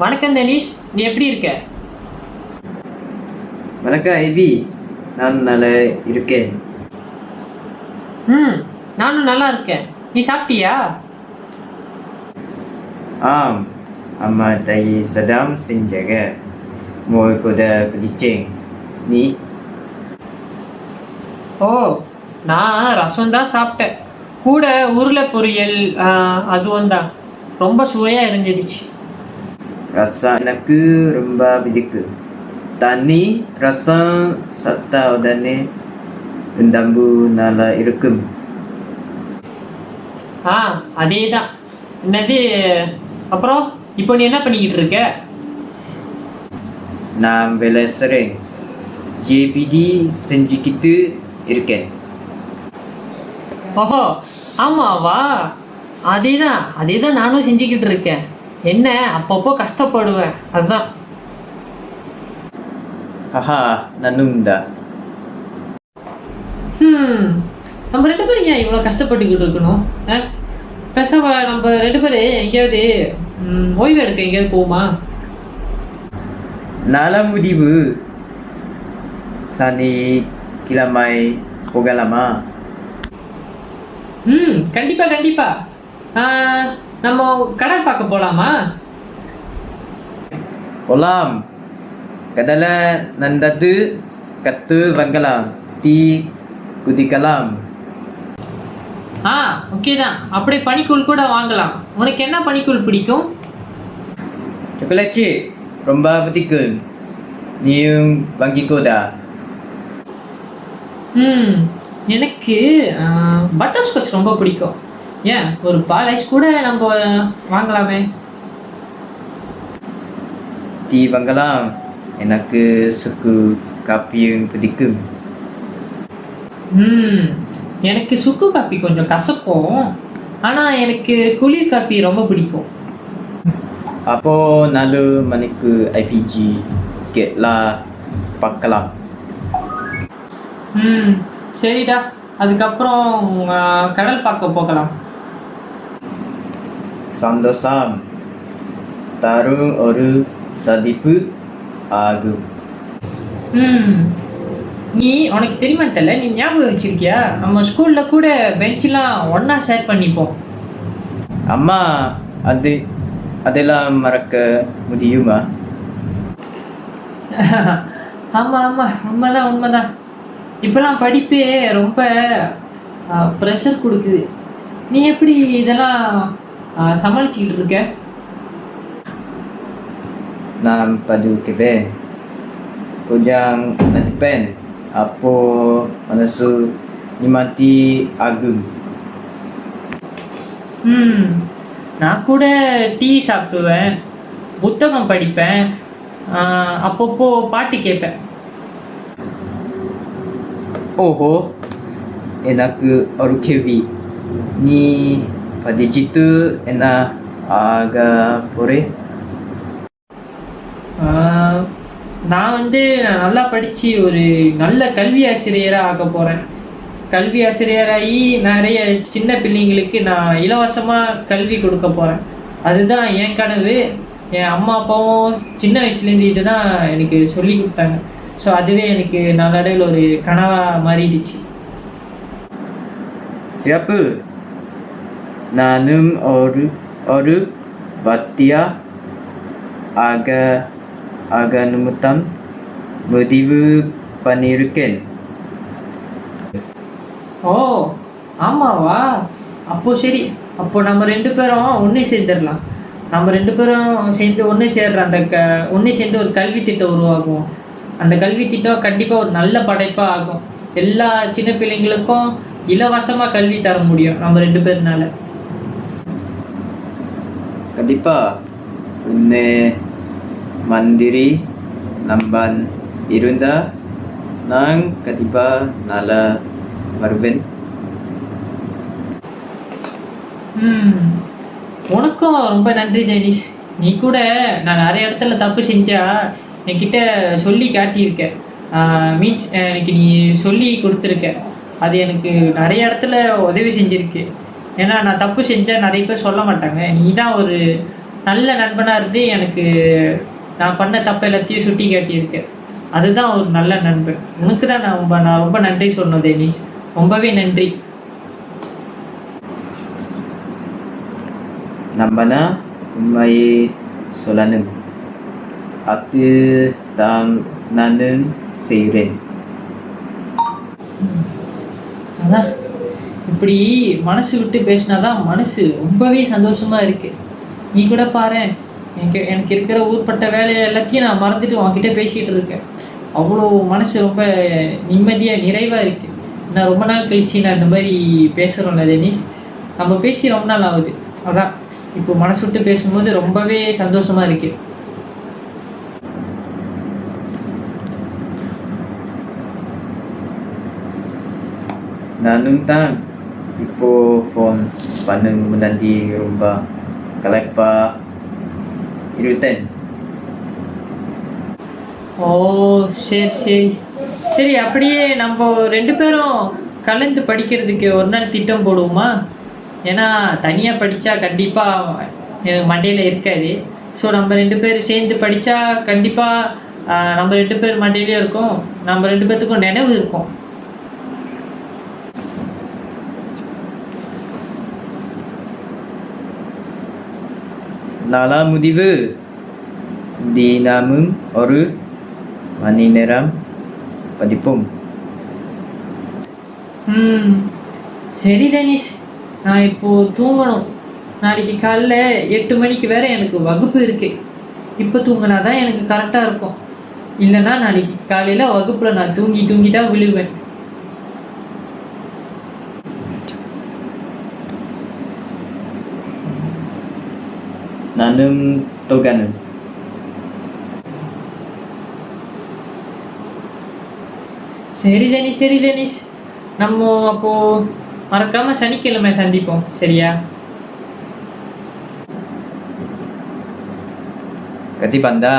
வணக்கம் தனீஷ், நீ எப்படி இருக்க? வணக்கம் ஐபி, நான் நல்லா இருக்கேன். ம், நானும் நல்லா இருக்கேன். நீ சாப்பிட்டியா? ஆம், அம்மா tadi sedang senjaga mau kuda kelicing. நீ? ஓ, நான் ரசம் தான் சாப்பிட்டேன். கூட உருளை பொரியல், அதுவும் தான் ரொம்ப சுவையாக இருந்துச்சு. Rasa எனக்கு ரொம்ப பிடிக்கும். தண்ணி ரசம் சாப்பிட்டா உடனே உடம்பு நல்லா இருக்கும். ஆ, அதே தான். என்னது, அப்புறம் இப்போ நீ என்ன பண்ணிக்கிட்டு இருக்க? நான் வேலை செய்கிறேன். ஜேபிடி செஞ்சுக்கிட்டு இருக்கேன். ஓஹோ, ஆமாவா? அதே தான் நானும் செஞ்சுக்கிட்டு இருக்கேன். என்ன, அப்பப்போ கஷ்டப்படுவேன், அதுதான். ஆஹா, நானும் தான். நம்ம ரெண்டு பேரும் ஏன் இவ்வளோ கஷ்டப்பட்டுக்கிட்டு இருக்கணும்? பேசாம நம்ம ரெண்டு பேரும் எங்கேயாவது ஓய்வு எடுக்க எங்கேயாவது போகுமா? நல்ல முடிவு. சனிக்கிழமை போகலாமா? கண்டிப்பா கண்டிப்பா. நம்ம கடல் பார்க்க போலாமா? போலாம். கடல நந்தது கத்து வங்கலாம் டீ குதிக்கலாம். ஓகே தான். அப்படியே பனிக்கூழ் கூட வாங்கலாம். உனக்கு என்ன பனிக்கூழ் பிடிக்கும்? சாக்லேட் ரொம்ப பிடிக்கும். நீயும் வாங்கிக்கோடா. எனக்கு பட்டர் ஸ்காட்ச் ரொம்ப பிடிக்கும். ஏன், ஒரு பால் ஐஸ் கூட நம்ம வாங்கலாமே. டீ வாங்கலாம். எனக்கு சுக்கு காப்பியும் பிடிக்கும். எனக்கு சுக்கு காப்பி கொஞ்சம் கசக்கும். ஆனால் எனக்கு குளிர் காப்பி ரொம்ப பிடிக்கும். அப்போ 4 மணிக்கு ஐபிஜி கேட்லாம் பார்க்கலாம். சரிடா. அதுக்கப்புறம் கடல் பார்க்க போகலாம். சந்தோஷம் தரும் ஒரு சதிப்பு ஆகும். நீ உனக்கு தெரியுமா தெரியல, நீ ஞாபகம் வச்சிருக்கியா? நம்ம ஸ்கூல்ல கூட பெஞ்செலாம் ஒன்றா ஷேர் பண்ணிப்போம். அம்மா, அதெல்லாம் மறக்க முடியுமா? ஆமாம் ஆமாம், உண்மைதான். இப்போலாம் படிப்பே ரொம்ப ப்ரெஷர் கொடுக்குது. நீ எப்படி இதெல்லாம் சமாளிச்சுக்கிட்டு இருக்க? நான் படிக்கிறேன். கொஞ்சம் நடிப்பேன். அப்போ மனசு நிம்மதி ஆகும். நான் கூட டீ சாப்பிடுவேன், புத்தகம் படிப்பேன், அப்பப்போ பாட்டு கேட்பேன். ஓஹோ, எனக்கு ஒரு கேள்வி. நீ படிச்சுட்டு என்ன ஆக போறே? நான் நல்லா படித்து ஒரு நல்ல கல்வி ஆசிரியராக ஆக போகிறேன். கல்வி ஆசிரியராகி நிறைய சின்ன பிள்ளைங்களுக்கு நான் இலவசமாக கல்வி கொடுக்க போகிறேன். அதுதான் என் கனவு. என் அம்மா அப்பாவும் சின்ன வயசுலேருந்து இது தான் எனக்கு சொல்லி கொடுத்தாங்க. ஸோ அதுவே எனக்கு நாளடைவில் ஒரு கனவாக மாறிடுச்சு. சிறப்பு. நானும் ஒரு வாத்தியா ஆக நிமித்தம் முடிவு பண்ணியிருக்கேன். ஓ, ஆமாவா? அப்போ சரி. அப்போ நம்ம ரெண்டு பேரும் ஒன்று சேர்ந்துடலாம். நம்ம ரெண்டு பேரும் சேர்ந்து ஒன்று சேர்ற ஒன்று சேர்ந்து ஒரு கல்வி திட்டம் உருவாகும். அந்த கல்வி திட்டம் கண்டிப்பாக ஒரு நல்ல படைப்பாக ஆகும். எல்லா சின்ன பிள்ளைங்களுக்கும் இலவசமாக கல்வி தர முடியும் நம்ம ரெண்டு பேர்னால. கண்டிப்பா. உன்னை மந்திரி நம்பன் இருந்தா நான் கண்டிப்பா நல்லா வருவேன். உனக்கும் ரொம்ப நன்றி தனீஷ். நீ கூட நான் நிறைய இடத்துல தப்பு செஞ்சா என்கிட்ட சொல்லி காட்டியிருக்க. மீன்ஸ் எனக்கு நீ சொல்லி கொடுத்துருக்க. அது எனக்கு நிறைய இடத்துல உதவி செஞ்சுருக்கு. ஏன்னா நான் தப்பு செஞ்சால் நிறைய பேர் சொல்ல மாட்டாங்க. நீ தான் ஒரு நல்ல நண்பனாக இருந்து எனக்கு நான் பண்ண தப்பு எல்லாத்தையும் சுட்டி காட்டியிருக்கு. அதுதான் ஒரு நல்ல நண்பன். உனக்கு தான் நான் ரொம்ப நன்றி சொல்லணும் டெனிஷ். ரொம்பவே நன்றி. Nambana kumai solanen. Aku tang nanen seiren. அதான் இப்படி மனசு விட்டு பேசினாதான் மனசு ரொம்பவே சந்தோஷமா இருக்கு. நீ கூட பாரேன், எனக்கு எனக்கு இருக்கிற ஊர்பட்ட வேலையை எல்லாத்தையும் நான் மறந்துட்டு உன்கிட்ட பேசிகிட்டு இருக்கேன். அவ்வளோ மனசு ரொம்ப நிம்மதியாக நிறைவாக இருக்குது. நான் ரொம்ப நாள் கழிச்சு நான் இந்த மாதிரி பேசுகிறோம்ல டெனிஷ், நம்ம பேசி ரொம்ப நாள் ஆகுது. அதான் இப்போ மனசு விட்டு பேசும்போது ரொம்பவே சந்தோஷமாக இருக்குது. Nanun tang ipo phone paneng menanti rumba kalekpa iruten. ஓ, சரி சரி சரி. அப்படியே நம்ம 2 பேரும் கலந்து படிக்கிறதுக்கு ஒரு நாள் திட்டம் போடுவோமா? ஏன்னா தனியாக படித்தா கண்டிப்பாக எனக்கு மண்டையில் இருக்காது. ஸோ நம்ம 2 பேர் சேர்ந்து படித்தா கண்டிப்பாக நம்ம 2 பேர் மண்டையிலே இருக்கும். நம்ம 2 பேர்த்துக்கும் நினைவு இருக்கும். Nala mudivu di namung oru mani neram padipum. சரி தனிஷ், நான் இப்போது தூங்கணும். நாளைக்கு காலைல 8 மணிக்கு வேற எனக்கு வகுப்பு இருக்கு. இப்போ தூங்கினா தான் எனக்கு கரெக்டாக இருக்கும். இல்லைன்னா நாளைக்கு காலையில் வகுப்பில் நான் தூங்கி தான் விழுவேன். Nanum toganum. சரி தனிஷ், நம்ம அப்போது மறக்காமல் சனிக்கிழமை சந்திப்போம், சரியா? Kati panda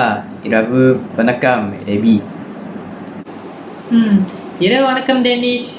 iravu panakam ebi. இரவு வணக்கம் டெனிஷ்.